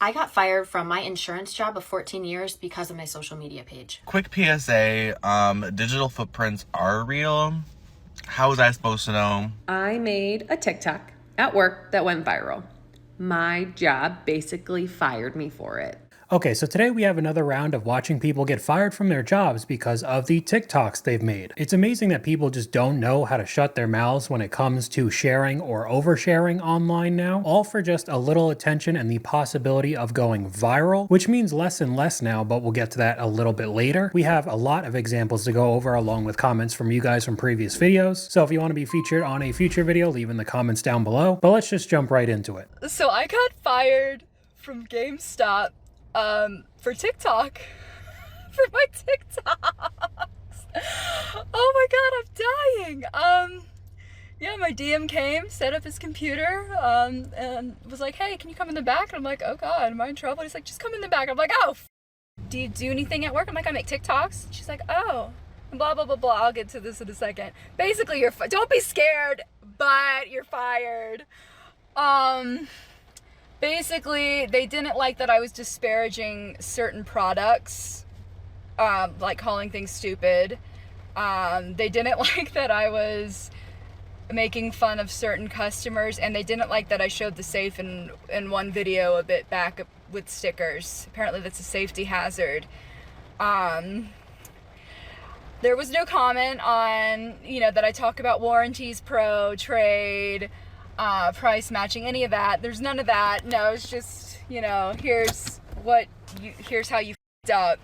I got fired from my insurance job of 14 years because of my social media page. Quick PSA, digital footprints are real. How was I supposed to know? I made a TikTok at work that went viral. My job basically fired me for it. Okay, so today we have another round of watching people get fired from their jobs because of the TikToks they've made. It's amazing that people just don't know how to shut their mouths when it comes to sharing or oversharing online now, all for just a little attention and the possibility of going viral, which means less and less now, but we'll get to that a little bit later. We have a lot of examples to go over along with comments from you guys from previous videos, so if you want to be featured on a future video, leave in the comments down below, but let's just jump right into it. So I got fired from Gamestop for TikTok, for my TikToks. Oh my god, I'm dying. Yeah, my DM came, set up his computer, and was like, hey, can you come in the back? And I'm like, oh god, am I in trouble? He's like, just come in the back. I'm like, oh, do you do anything at work? I'm like, I make TikToks. She's like, oh, blah, blah, blah, blah. I'll get to this in a second. Basically, don't be scared, but you're fired. Basically, they didn't like that I was disparaging certain products, like calling things stupid. They didn't like that I was making fun of certain customers, and they didn't like that I showed the safe in one video a bit back with stickers. Apparently that's a safety hazard. There was no comment on, that I talk about warranties, pro, trade, price matching, any of that. There's none of that. No, it's just, here's how you f***ed up.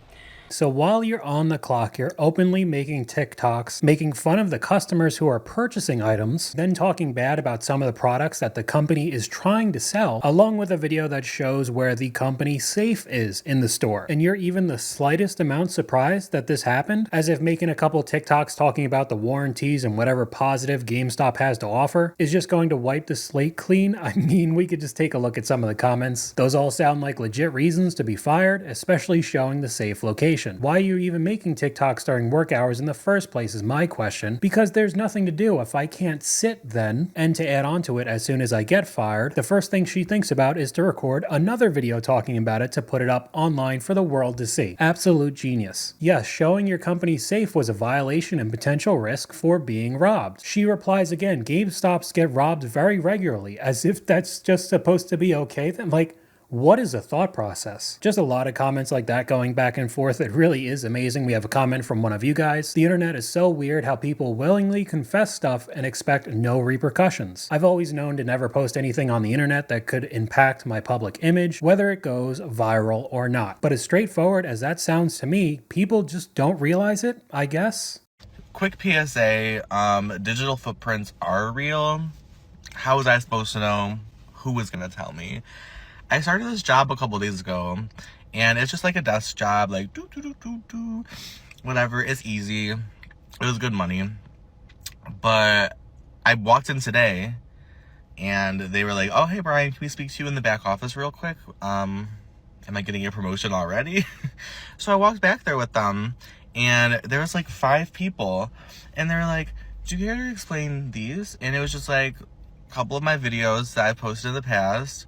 So while you're on the clock, you're openly making TikToks, making fun of the customers who are purchasing items, then talking bad about some of the products that the company is trying to sell, along with a video that shows where the company safe is in the store. And you're even the slightest amount surprised that this happened, as if making a couple TikToks talking about the warranties and whatever positive GameStop has to offer is just going to wipe the slate clean. I mean, we could just take a look at some of the comments. Those all sound like legit reasons to be fired, especially showing the safe location. Why are you even making TikToks during work hours in the first place is my question, because there's nothing to do if I can't sit then. And to add on to it, as soon as I get fired, the first thing she thinks about is to record another video talking about it to put it up online for the world to see. Absolute genius. Yes, showing your company safe was a violation and potential risk for being robbed. She replies again, GameStops get robbed very regularly, as if that's just supposed to be okay then. Like, what is the thought process? Just a lot of comments like that going back and forth. It really is amazing. We have a comment from one of you guys. The internet is so weird how people willingly confess stuff and expect no repercussions. I've always known to never post anything on the internet that could impact my public image, whether it goes viral or not. But as straightforward as that sounds to me, people just don't realize it, I guess. Quick PSA, digital footprints are real. How was I supposed to know? Who was gonna tell me? I started this job a couple days ago, and it's just like a desk job, like whatever. It's easy. It was good money. But I walked in today, and they were like, "Oh, hey Brian, can we speak to you in the back office real quick? Am I getting a promotion already?" So I walked back there with them, and there was like 5 people, and they were like, "Do you care to explain these?" And it was just like a couple of my videos that I posted in the past.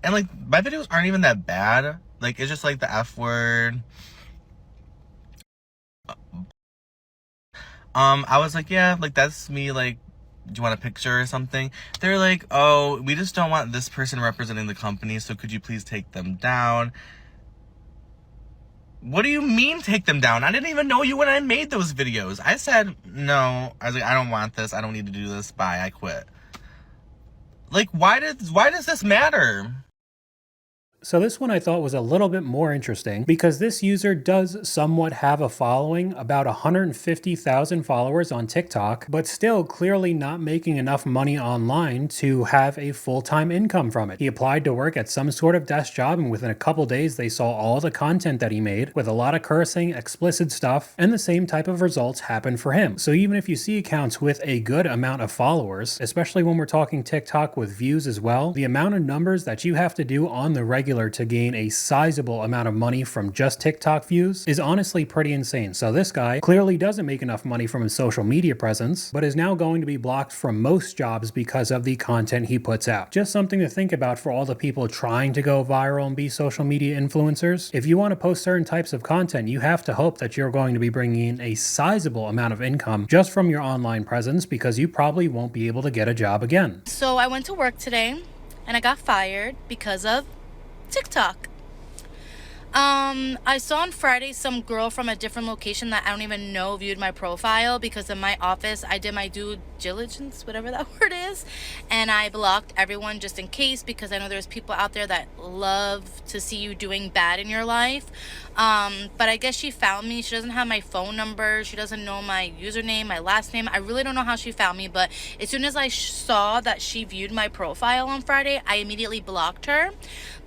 And, like, my videos aren't even that bad. Like, it's just, like, the F word. I was like, yeah, like, that's me, like, do you want a picture or something? They're like, oh, we just don't want this person representing the company, so could you please take them down? What do you mean take them down? I didn't even know you when I made those videos. I said, no. I was like, I don't want this. I don't need to do this. Bye. I quit. Like, why does this matter? So this one I thought was a little bit more interesting because this user does somewhat have a following, about 150,000 followers on TikTok, but still clearly not making enough money online to have a full-time income from it. He applied to work at some sort of desk job, and within a couple days they saw all the content that he made with a lot of cursing, explicit stuff, and the same type of results happened for him. So even if you see accounts with a good amount of followers, especially when we're talking TikTok with views as well, the amount of numbers that you have to do on the regular regular to gain a sizable amount of money from just TikTok views is honestly pretty insane. So this guy clearly doesn't make enough money from his social media presence, but is now going to be blocked from most jobs because of the content he puts out. Just something to think about for all the people trying to go viral and be social media influencers. If you want to post certain types of content, you have to hope that you're going to be bringing in a sizable amount of income just from your online presence, because you probably won't be able to get a job again. So I went to work today and I got fired because of TikTok. I saw on Friday some girl from a different location that I don't even know viewed my profile, because in my office I did my due diligence, whatever that word is, and I blocked everyone just in case, because I know there's people out there that love to see you doing bad in your life. But I guess she found me. She doesn't have my phone number. She doesn't know my username, my last name. I really don't know how she found me, but as soon as I saw that she viewed my profile on Friday, I immediately blocked her.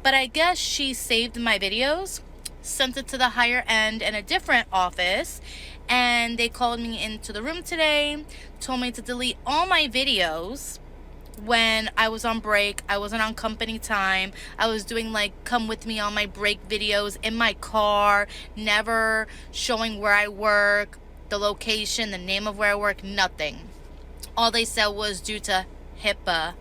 But I guess she saved my videos, sent it to the higher end in a different office, and they called me into the room today, told me to delete all my videos when I was on break. I wasn't on company time. I was doing like come with me on my break videos in my car, never showing where I work, the location, the name of where I work, nothing. All they said was, due to HIPAA,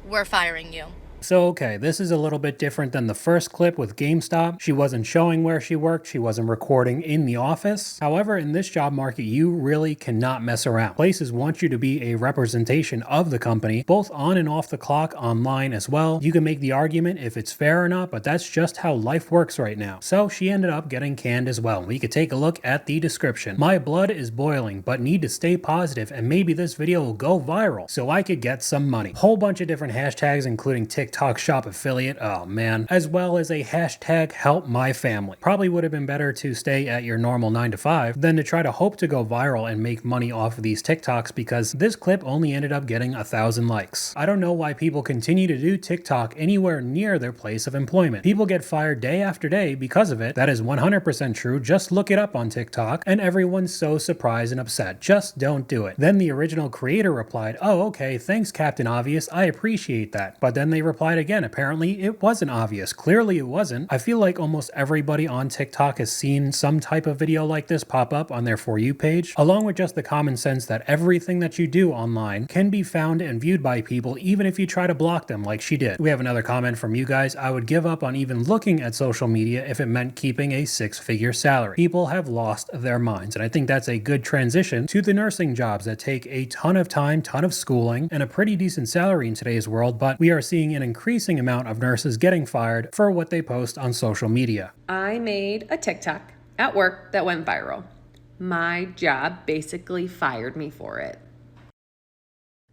we're firing you. So okay, this is a little bit different than the first clip with Gamestop. She wasn't showing where she worked, she wasn't recording in the office. However, in this job market, you really cannot mess around. Places want you to be a representation of the company, both on and off the clock, online as well. You can make the argument if it's fair or not, but that's just how life works right now. So she ended up getting canned as well. We could take a look at the description. My blood is boiling, but need to stay positive, and maybe this video will go viral so I could get some money. Whole bunch of different hashtags, including TikTok shop affiliate, oh man, as well as a hashtag help my family. Probably would have been better to stay at your normal 9 to 5 than to try to hope to go viral and make money off of these TikToks, because this clip only ended up getting 1,000 likes. I don't know why people continue to do TikTok anywhere near their place of employment. People get fired day after day because of it. That is 100% true. Just look it up on TikTok, and everyone's so surprised and upset. Just don't do it. Then the original creator replied, oh okay, thanks Captain Obvious, I appreciate that. But then they replied again, apparently it wasn't obvious. Clearly it wasn't. I feel like almost everybody on TikTok has seen some type of video like this pop up on their For You page, along with just the common sense that everything that you do online can be found and viewed by people, even if you try to block them like she did. We have another comment from you guys. I would give up on even looking at social media if it meant keeping a 6-figure salary. People have lost their minds, and I think that's a good transition to the nursing jobs that take a ton of time, ton of schooling, and a pretty decent salary in today's world, but we are seeing an increasing amount of nurses getting fired for what they post on social media. I made a TikTok at work that went viral. My job basically fired me for it.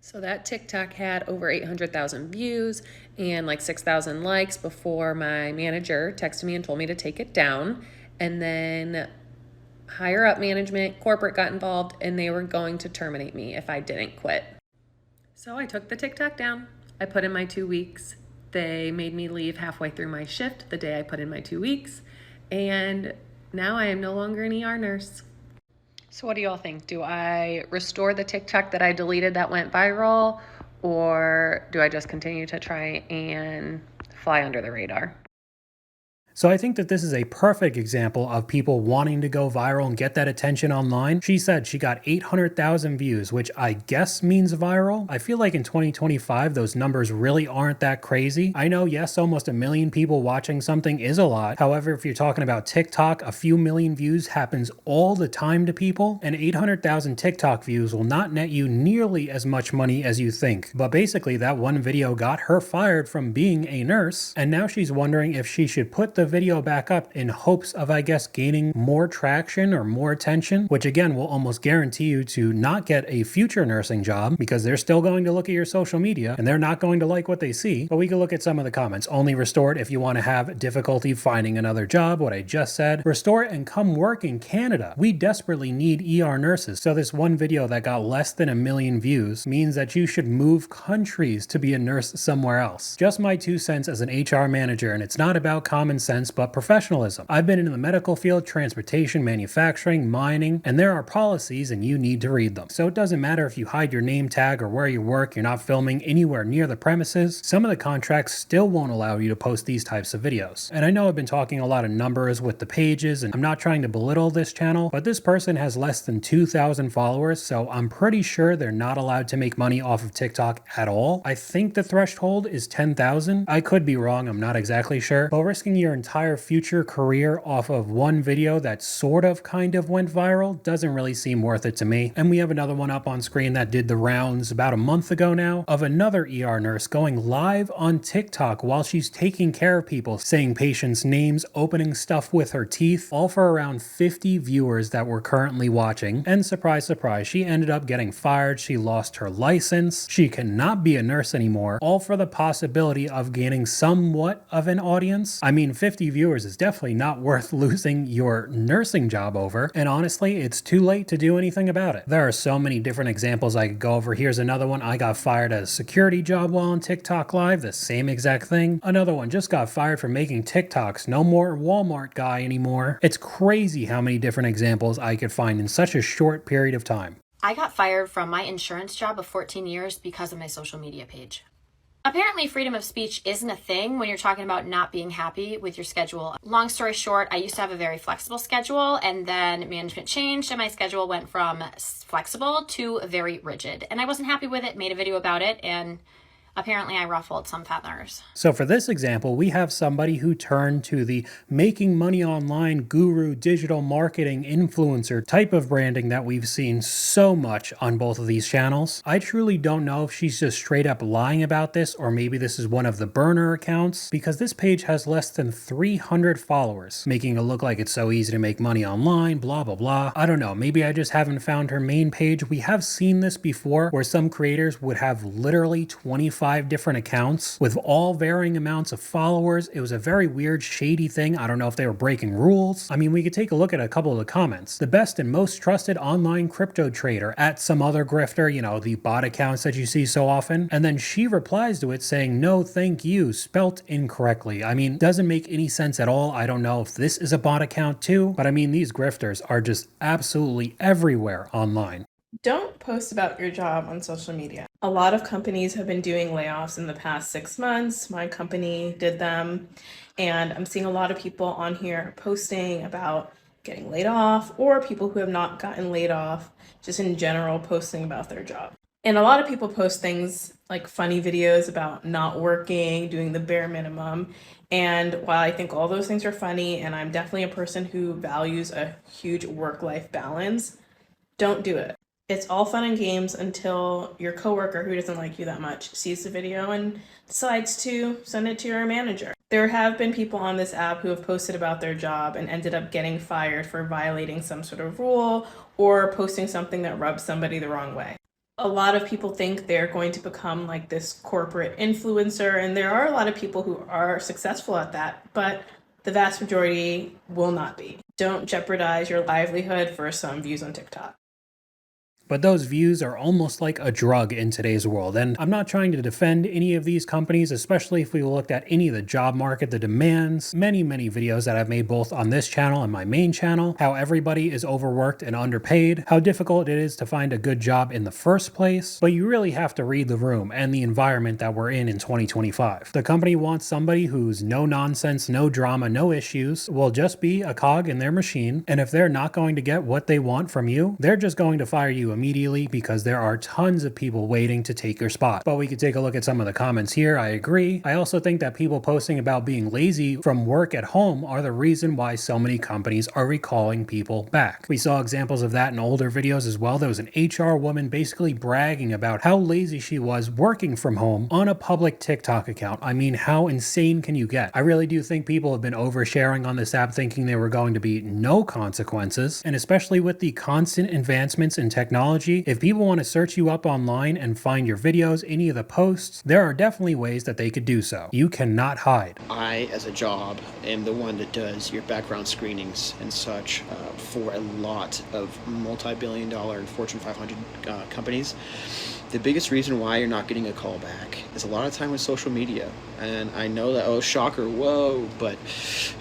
So that TikTok had over 800,000 views and like 6,000 likes before my manager texted me and told me to take it down. And then higher up management, corporate got involved, and they were going to terminate me if I didn't quit. So I took the TikTok down. I put in my 2 weeks. They made me leave halfway through my shift the day I put in my 2 weeks. And now I am no longer an ER nurse. So what do y'all think? Do I restore the TikTok that I deleted that went viral, or do I just continue to try and fly under the radar? So I think that this is a perfect example of people wanting to go viral and get that attention online. She said she got 800,000 views, which I guess means viral. I feel like in 2025, those numbers really aren't that crazy. I know, yes, almost 1 million people watching something is a lot. However, if you're talking about TikTok, a few million views happens all the time to people, and 800,000 TikTok views will not net you nearly as much money as you think. But basically, that one video got her fired from being a nurse, and now she's wondering if she should put the video back up in hopes of, I guess, gaining more traction or more attention, which again will almost guarantee you to not get a future nursing job, because they're still going to look at your social media and they're not going to like what they see. But we can look at some of the comments. Only restore it if you want to have difficulty finding another job, what I just said. Restore it and come work in Canada. We desperately need ER nurses. So this one video that got less than 1 million views means that you should move countries to be a nurse somewhere else. Just my 2 cents as an HR manager, and it's not about common sense. sense, but professionalism. I've been in the medical field, transportation, manufacturing, mining, and there are policies and you need to read them. So it doesn't matter if you hide your name tag or where you work, you're not filming anywhere near the premises, some of the contracts still won't allow you to post these types of videos. And I know I've been talking a lot of numbers with the pages, and I'm not trying to belittle this channel, but this person has less than 2,000 followers, so I'm pretty sure they're not allowed to make money off of TikTok at all. I think the threshold is 10,000. I could be wrong, I'm not exactly sure, but risking your entire future career off of one video that sort of kind of went viral doesn't really seem worth it to me. And we have another one up on screen that did the rounds about a month ago now of another ER nurse going live on TikTok while she's taking care of people, saying patients' names, opening stuff with her teeth, all for around 50 viewers that were currently watching. And surprise, surprise, she ended up getting fired. She lost her license. She cannot be a nurse anymore, all for the possibility of gaining somewhat of an audience. I mean, 50 viewers is definitely not worth losing your nursing job over, and honestly, it's too late to do anything about it. There are so many different examples I could go over. Here's another one. I got fired at a security job while on TikTok Live, the same exact thing. Another one, just got fired for making TikToks, no more Walmart guy anymore. It's crazy how many different examples I could find in such a short period of time. I got fired from my insurance job of 14 years because of my social media page. Apparently, freedom of speech isn't a thing when you're talking about not being happy with your schedule. Long story short, I used to have a very flexible schedule, and then management changed and my schedule went from flexible to very rigid. And I wasn't happy with it, made a video about it, and apparently I ruffled some feathers. So for this example, we have somebody who turned to the making money online guru, digital marketing influencer type of branding that we've seen so much on both of these channels. I truly don't know if she's just straight up lying about this, or maybe this is one of the burner accounts, because this page has less than 300 followers, making it look like it's so easy to make money online, blah, blah, blah. I don't know, maybe I just haven't found her main page. We have seen this before where some creators would have literally 25 different accounts with all varying amounts of followers. It was a very weird, shady thing. I don't know if they were breaking rules. I mean, we could take a look at a couple of the comments. The best and most trusted online crypto trader at some other grifter, you know, the bot accounts that you see so often. And then she replies to it saying, no, thank you, spelt incorrectly. I mean, doesn't make any sense at all. I don't know if this is a bot account too, but I mean, these grifters are just absolutely everywhere online. Don't post about your job on social media. A lot of companies have been doing layoffs in the past 6 months. My company did them, and I'm seeing a lot of people on here posting about getting laid off, or people who have not gotten laid off, just in general posting about their job. And a lot of people post things like funny videos about not working, doing the bare minimum. And while I think all those things are funny, and I'm definitely a person who values a huge work-life balance, don't do it. It's all fun and games until your coworker who doesn't like you that much sees the video and decides to send it to your manager. There have been people on this app who have posted about their job and ended up getting fired for violating some sort of rule or posting something that rubs somebody the wrong way. A lot of people think they're going to become like this corporate influencer, and there are a lot of people who are successful at that, but the vast majority will not be. Don't jeopardize your livelihood for some views on TikTok. But those views are almost like a drug in today's world. And I'm not trying to defend any of these companies, especially if we looked at any of the job market, the demands, many videos that I've made both on this channel and my main channel, how everybody is overworked and underpaid, how difficult it is to find a good job in the first place. But you really have to read the room and the environment that we're in 2025. The company wants somebody who's no nonsense, no drama, no issues, will just be a cog in their machine. And if they're not going to get what they want from you, they're just going to fire you immediately, because there are tons of people waiting to take your spot. But we could take a look at some of the comments here. I agree. I also think that people posting about being lazy from work at home are the reason why so many companies are recalling people back. We saw examples of that in older videos as well. There was an HR woman basically bragging about how lazy she was working from home on a public TikTok account. I mean, how insane can you get? I really do think people have been oversharing on this app thinking there were going to be no consequences, and especially with the constant advancements in technology, technology, if people want to search you up online and find your videos, any of the posts, there are definitely ways that they could do so. You cannot hide. I, as a job, am the one that does your background screenings and such for a lot of multi-billion-dollar and Fortune 500 companies. The biggest reason why you're not getting a call back is a lot of time with social media. And I know that, oh, shocker, whoa, but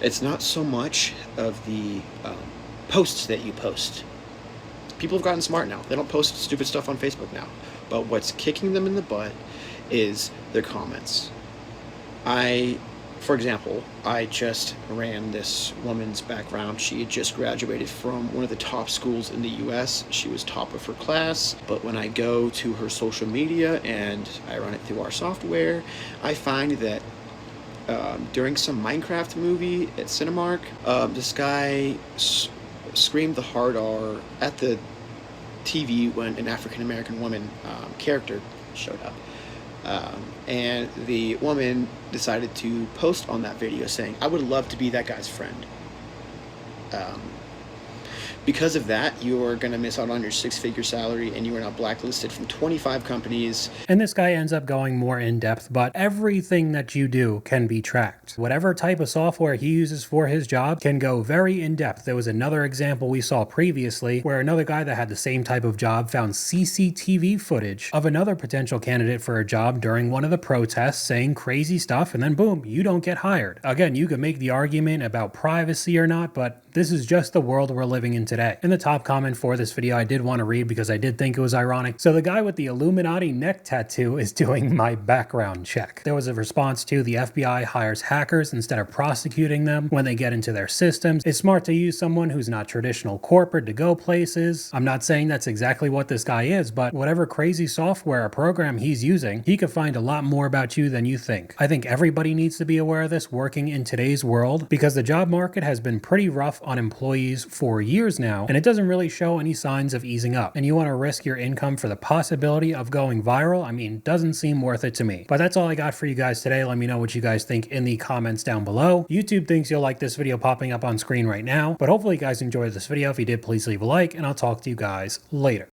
it's not so much of the posts that you post. People have gotten smart now. They don't post stupid stuff on Facebook now. But what's kicking them in the butt is their comments. For example, I just ran this woman's background. She had just graduated from one of the top schools in the US. She was top of her class. But when I go to her social media and I run it through our software, I find that during some Minecraft movie at Cinemark, this guy screamed the hard R at the TV when an African-American woman character showed up. And the woman decided to post on that video saying, I would love to be that guy's friend. Because of that, you're going to miss out on your 6-figure salary, and you are now blacklisted from 25 companies. And this guy ends up going more in depth, but everything that you do can be tracked. Whatever type of software he uses for his job can go very in depth. There was another example we saw previously where another guy that had the same type of job found CCTV footage of another potential candidate for a job during one of the protests saying crazy stuff, and then boom, you don't get hired. Again, you could make the argument about privacy or not, but this is just the world we're living in today. In the top comment for this video, I did want to read because I did think it was ironic. So the guy with the Illuminati neck tattoo is doing my background check. There was a response to the FBI hires hackers instead of prosecuting them when they get into their systems. It's smart to use someone who's not traditional corporate to go places. I'm not saying that's exactly what this guy is, but whatever crazy software or program he's using, he could find a lot more about you than you think. I think everybody needs to be aware of this working in today's world because the job market has been pretty rough on employees for years now, and it doesn't really show any signs of easing up. And you want to risk your income for the possibility of going viral? I mean, doesn't seem worth it to me. But that's all I got for you guys today. Let me know what you guys think in the comments down below. YouTube thinks you'll like this video popping up on screen right now, but hopefully you guys enjoyed this video. If you did, please leave a like, and I'll talk to you guys later.